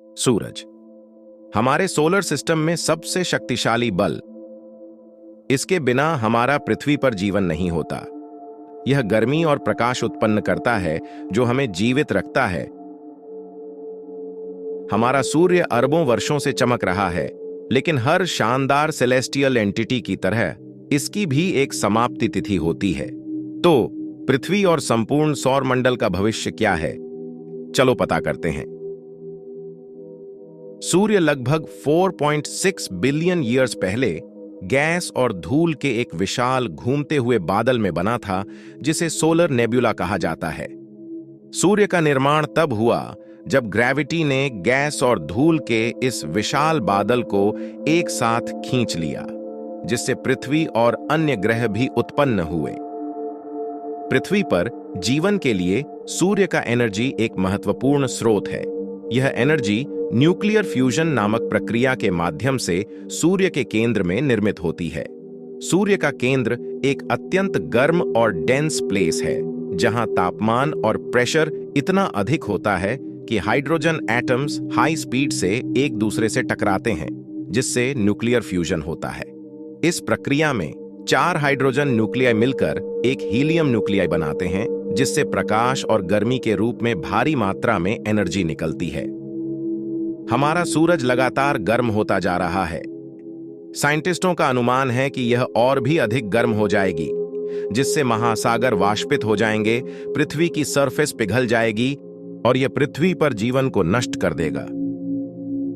सूरज हमारे solar system में सबसे शक्तिशाली बल। इसके बिना हमारा पृथ्वी पर जीवन नहीं होता। यह गर्मी और प्रकाश उत्पन्न करता है जो हमें जीवित रखता है। हमारा सूर्य अरबों वर्षों से चमक रहा है, लेकिन हर शानदार सेलेस्टियल एंटिटी की तरह इसकी भी एक समाप्ति तिथि होती है। तो पृथ्वी और संपूर्ण सौर मंडल का भविष्य क्या है, चलो पता करते हैं। सूर्य लगभग 4.6 बिलियन ईयर्स पहले गैस और धूल के एक विशाल घूमते हुए बादल में बना था, जिसे सोलर नेब्युला कहा जाता है। सूर्य का निर्माण तब हुआ जब ग्रेविटी ने गैस और धूल के इस विशाल बादल को एक साथ खींच लिया, जिससे पृथ्वी और अन्य ग्रह भी उत्पन्न हुए। पृथ्वी पर जीवन के लिए सूर्य का एनर्जी एक महत्वपूर्ण स्रोत है। यह एनर्जी न्यूक्लियर फ्यूजन नामक प्रक्रिया के माध्यम से सूर्य के केंद्र में निर्मित होती है। सूर्य का केंद्र एक अत्यंत गर्म और डेंस प्लेस है, जहां तापमान और प्रेशर इतना अधिक होता है कि हाइड्रोजन एटम्स हाई स्पीड से एक दूसरे से टकराते हैं, जिससे न्यूक्लियर फ्यूजन होता है। इस प्रक्रिया में 4 हाइड्रोजन न्यूक्लियाई मिलकर एक हीलियम न्यूक्लियाई बनाते हैं, जिससे प्रकाश और गर्मी के रूप में भारी मात्रा में एनर्जी निकलती है। हमारा सूरज लगातार गर्म होता जा रहा है। साइंटिस्टों का अनुमान है कि यह और भी अधिक गर्म हो जाएगी, जिससे महासागर वाष्पित हो जाएंगे, पृथ्वी की सरफेस पिघल जाएगी और यह पृथ्वी पर जीवन को नष्ट कर देगा।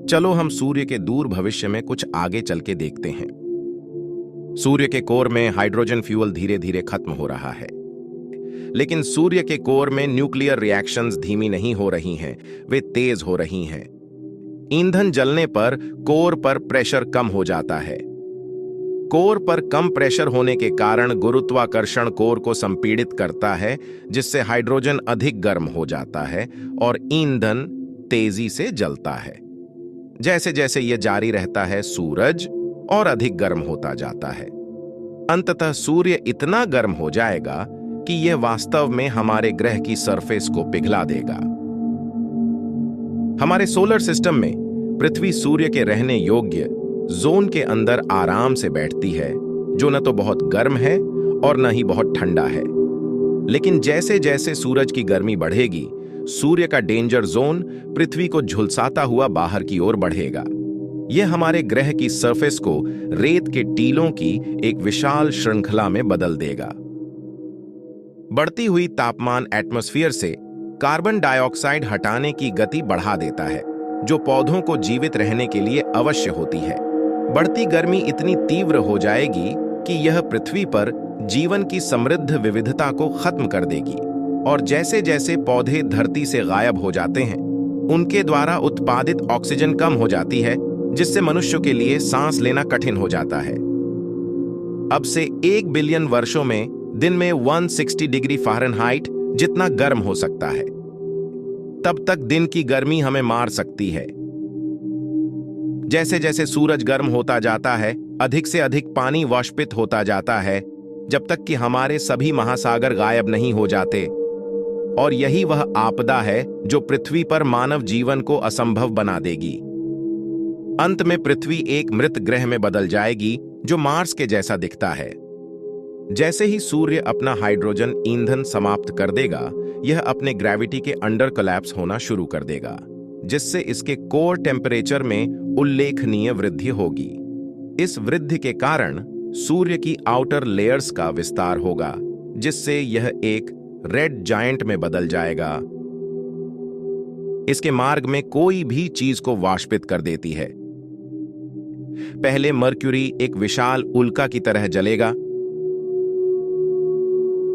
चलो हम सूर्य के दूर भविष्य में कुछ आगे चल के देखते हैं। सूर्य के कोर में हाइड्रोजन फ्यूल धीरे धीरे खत्म हो रहा है, लेकिन सूर्य के कोर में न्यूक्लियर रिएक्शंस धीमी नहीं हो रही हैं, वे तेज हो रही हैं। ईंधन जलने पर कोर पर प्रेशर कम हो जाता है। कोर पर कम प्रेशर होने के कारण गुरुत्वाकर्षण कोर को संपीड़ित करता है, जिससे हाइड्रोजन अधिक गर्म हो जाता है और ईंधन तेजी से जलता है। जैसे जैसे यह जारी रहता है, सूरज और अधिक गर्म होता जाता है। अंततः सूर्य इतना गर्म हो जाएगा कि यह वास्तव में हमारे ग्रह की सरफेस को पिघला देगा। हमारे सोलर सिस्टम में पृथ्वी सूर्य के रहने योग्य जोन के अंदर आराम से बैठती है, जो न तो बहुत गर्म है और न ही बहुत ठंडा है। लेकिन जैसे जैसे सूरज की गर्मी बढ़ेगी, सूर्य का डेंजर जोन पृथ्वी को झुलसाता हुआ बाहर की ओर बढ़ेगा। यह हमारे ग्रह की सरफेस को रेत के टीलों की एक विशाल श्रृंखला में बदल देगा। बढ़ती हुई तापमान एटमॉस्फेयर से कार्बन डाइऑक्साइड हटाने की गति बढ़ा देता है, जो पौधों को जीवित रहने के लिए अवश्य होती है। बढ़ती गर्मी इतनी तीव्र हो जाएगी कि यह पृथ्वी पर जीवन की समृद्ध विविधता को खत्म कर देगी, और जैसे जैसे पौधे धरती से गायब हो जाते हैं, उनके द्वारा उत्पादित ऑक्सीजन कम हो जाती है, जिससे मनुष्यों के लिए सांस लेना कठिन हो जाता है। अब से 1 बिलियन वर्षों में दिन में 160 डिग्री फ़ारेनहाइट जितना गर्म हो सकता है। तब तक दिन की गर्मी हमें मार सकती है। जैसे जैसे सूरज गर्म होता जाता है, अधिक से अधिक पानी वाष्पित होता जाता है, जब तक कि हमारे सभी महासागर गायब नहीं हो जाते। और यही वह आपदा है जो पृथ्वी पर मानव जीवन को असंभव बना देगी। अंत में पृथ्वी एक मृत ग्रह में बदल जाएगी, जो मार्स के जैसा दिखता है। जैसे ही सूर्य अपना हाइड्रोजन ईंधन समाप्त कर देगा, यह अपने ग्रेविटी के अंडर कोलैप्स होना शुरू कर देगा, जिससे इसके कोर टेम्परेचर में उल्लेखनीय वृद्धि होगी। इस वृद्धि के कारण सूर्य की आउटर लेयर्स का विस्तार होगा, जिससे यह एक रेड जायंट में बदल जाएगा। इसके मार्ग में कोई भी चीज को वाष्पित कर देती है। पहले मर्क्यूरी एक विशाल उल्का की तरह जलेगा,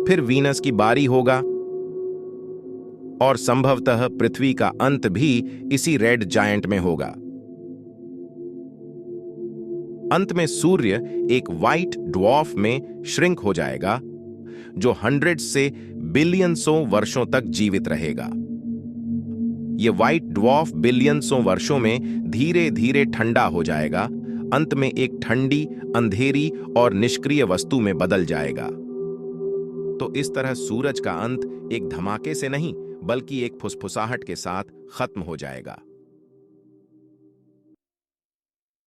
फिर वीनस की बारी होगा, और संभवतः पृथ्वी का अंत भी इसी रेड जायंट में होगा। अंत में सूर्य एक व्हाइट ड्वार्फ में श्रिंक हो जाएगा, जो 100 से बिलियनसों वर्षों तक जीवित रहेगा। यह व्हाइट ड्वार्फ बिलियनसों वर्षों में धीरे धीरे ठंडा हो जाएगा, अंत में एक ठंडी, अंधेरी और निष्क्रिय वस्तु में बदल जाएगा। तो इस तरह सूरज का अंत एक धमाके से नहीं, बल्कि एक फुसफुसाहट के साथ खत्म हो जाएगा।